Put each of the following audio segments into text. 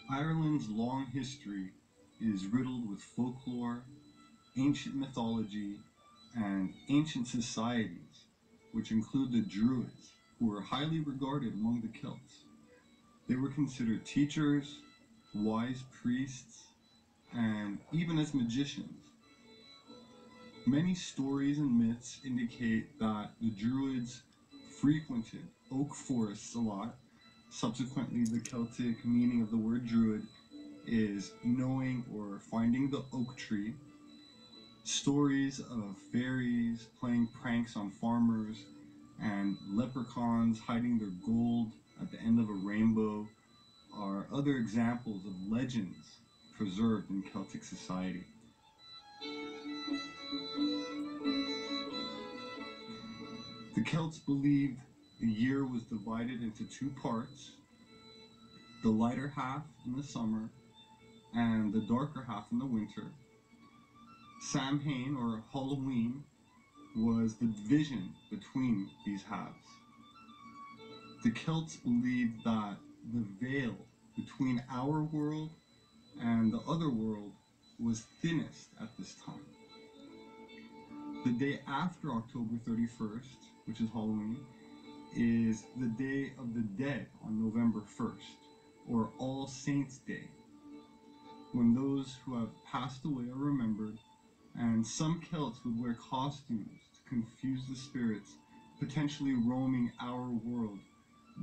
Ireland's long history is riddled with folklore, ancient mythology, and ancient societies, which include the Druids, who were highly regarded among the Celts. They were considered teachers, wise priests, and even as magicians. Many stories and myths indicate that the Druids frequented oak forests a lot. Subsequently, the Celtic meaning of the word Druid is knowing or finding the oak tree. Stories of fairies playing pranks on farmers and leprechauns hiding their gold at the end of a rainbow are other examples of legends preserved in Celtic society. The Celts believed the year was divided into two parts, the lighter half in the summer and the darker half in the winter. Samhain, or Halloween, was the division between these halves. The Celts believed that the veil between our world and the other world was thinnest at this time. The day after October 31st, which is Halloween, is the Day of the Dead on November 1st, or All Saints' Day, when those who have passed away are remembered, and some Celts would wear costumes to confuse the spirits potentially roaming our world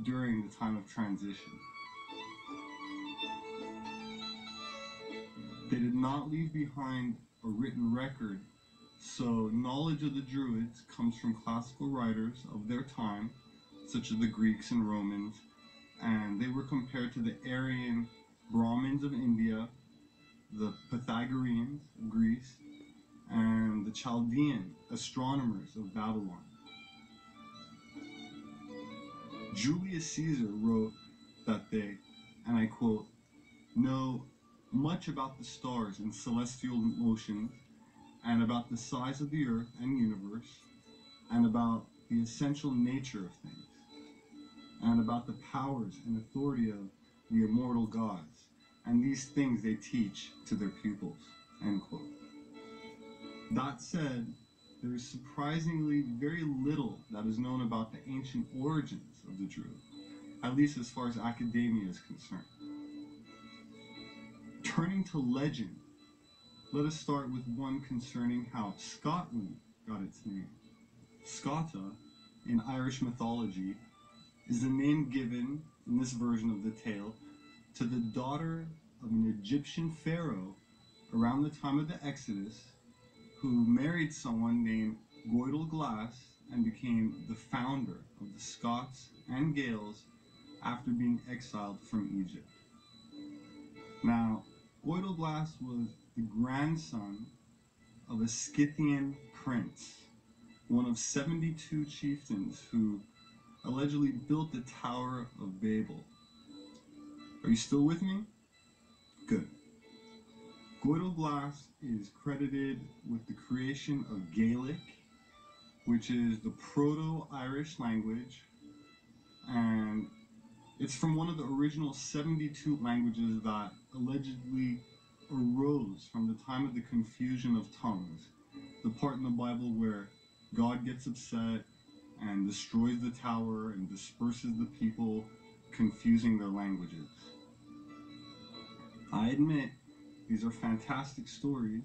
during the time of transition. They did not leave behind a written record, so knowledge of the Druids comes from classical writers of their time, such as the Greeks and Romans, and they were compared to the Aryan Brahmins of India, the Pythagoreans of Greece, and the Chaldean astronomers of Babylon. Julius Caesar wrote that they, and I quote, know much about the stars and celestial motions, and about the size of the earth and universe, and about the essential nature of things, and about the powers and authority of the immortal gods, and these things they teach to their pupils, end quote. That said, there is surprisingly very little that is known about the ancient origins of the Druid, at least as far as academia is concerned. Turning to legend, let us start with one concerning how Scotland got its name. Scotta, in Irish mythology, is the name given in this version of the tale to the daughter of an Egyptian pharaoh around the time of the Exodus, who married someone named Goidel Glass and became the founder of the Scots and Gaels after being exiled from Egypt. Now, Goidel Glass was the grandson of a Scythian prince, one of 72 chieftains who allegedly built the Tower of Babel. Are you still with me? Good. Goidel Glass is credited with the creation of Gaelic, which is the Proto-Irish language, and it's from one of the original 72 languages that allegedly arose from the time of the confusion of tongues, the part in the Bible where God gets upset and destroys the tower and disperses the people, confusing their languages. I admit, these are fantastic stories,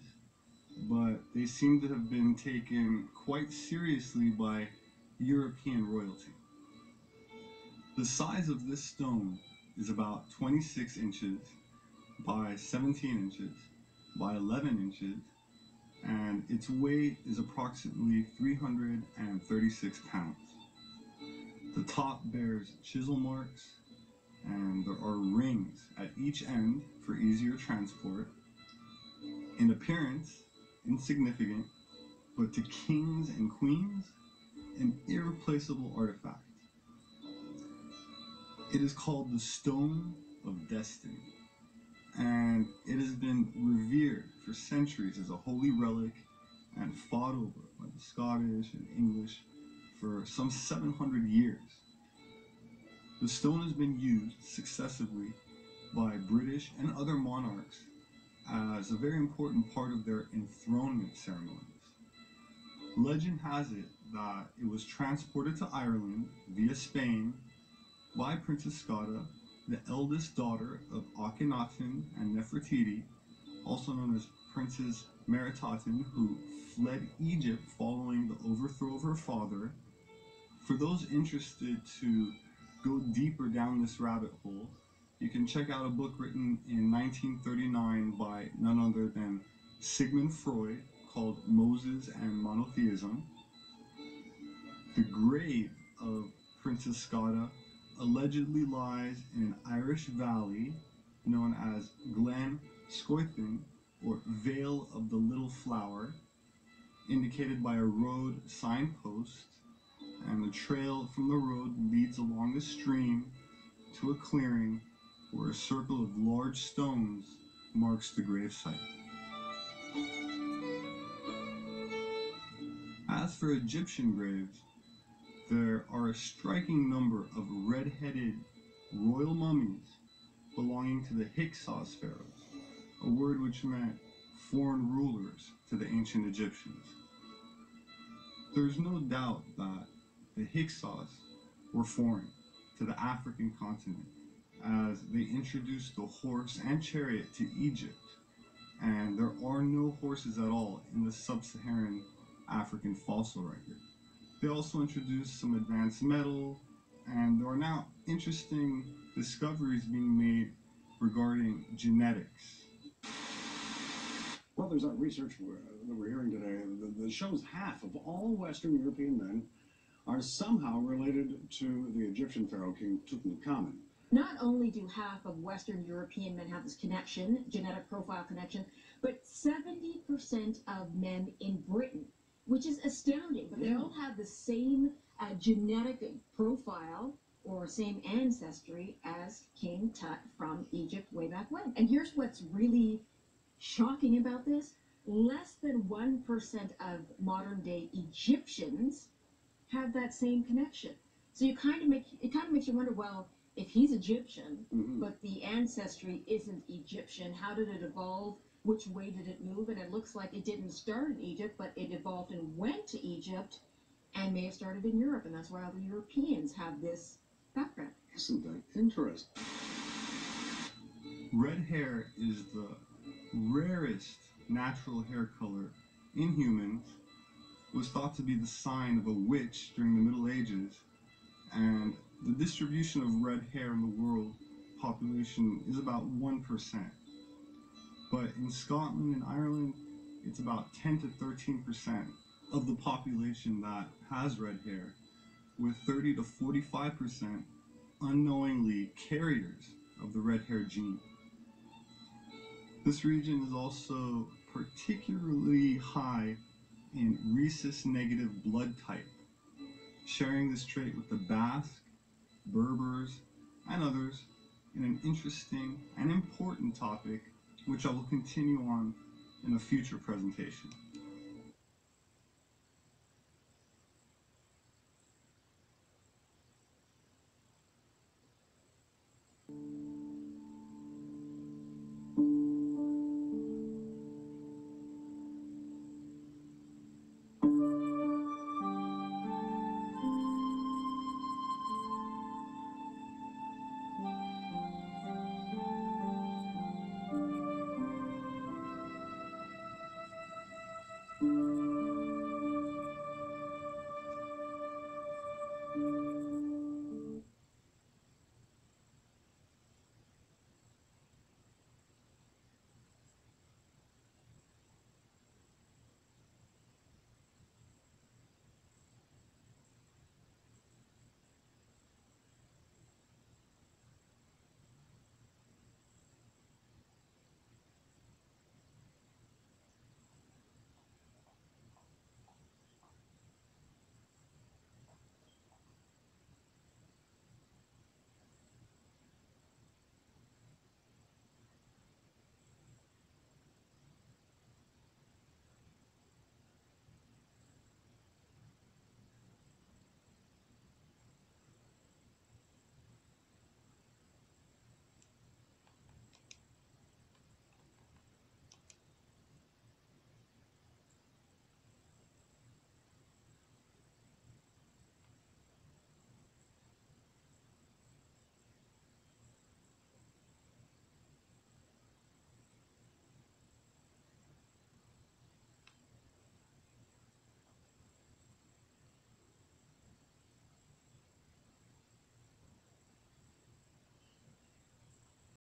but they seem to have been taken quite seriously by European royalty. The size of this stone is about 26 inches by 17 inches by 11 inches, and its weight is approximately 336 pounds. The top bears chisel marks, and there are rings at each end for easier transport. In appearance, insignificant, but to kings and queens, an irreplaceable artifact. It is called the Stone of Destiny, and it has been revered for centuries as a holy relic and fought over by the Scottish and English for some 700 years. The stone has been used successively by British and other monarchs as a very important part of their enthronement ceremonies. Legend has it that it was transported to Ireland via Spain by Princess Scotta, the eldest daughter of Akhenaten and Nefertiti, also known as Princess Meriaten, who fled Egypt following the overthrow of her father. For those interested to go deeper down this rabbit hole, you can check out a book written in 1939 by none other than Sigmund Freud called Moses and Monotheism. The grave of Princess Scotta allegedly lies in an Irish valley known as Glen Scoithin, or Vale of the Little Flower, indicated by a road signpost, and the trail from the road leads along the stream to a clearing where a circle of large stones marks the gravesite. As for Egyptian graves, there are a striking number of red-headed royal mummies belonging to the Hyksos pharaohs, a word which meant foreign rulers to the ancient Egyptians. There's no doubt that the Hyksos were foreign to the African continent, as they introduced the horse and chariot to Egypt, and there are no horses at all in the sub-Saharan African fossil record. They also introduced some advanced metal, and there are now interesting discoveries being made regarding genetics. Well, there's that research that we're hearing today that shows half of all Western European men are somehow related to the Egyptian pharaoh King Tutankhamun. Not only do half of Western European men have this connection, genetic profile connection, but 70% of men in Britain, which is astounding. But they all have the same genetic profile or same ancestry as King Tut from Egypt way back when. And here's what's really shocking about this. Less than 1% of modern-day Egyptians have that same connection. So it kind of makes you wonder, well, if he's Egyptian, but the ancestry isn't Egyptian, how did it evolve? Which way did it move? And it looks like it didn't start in Egypt, but it evolved and went to Egypt and may have started in Europe, and that's why all the Europeans have this background. Isn't that interesting? Red hair is the rarest natural hair color in humans, was thought to be the sign of a witch during the Middle Ages, and the distribution of red hair in the world population is about 1%. But in Scotland and Ireland, it's about 10 to 13% of the population that has red hair, with 30 to 45% unknowingly carriers of the red hair gene. This region is also particularly high in rhesus-negative blood type, sharing this trait with the Basque, Berbers, and others in an interesting and important topic, which I will continue on in a future presentation.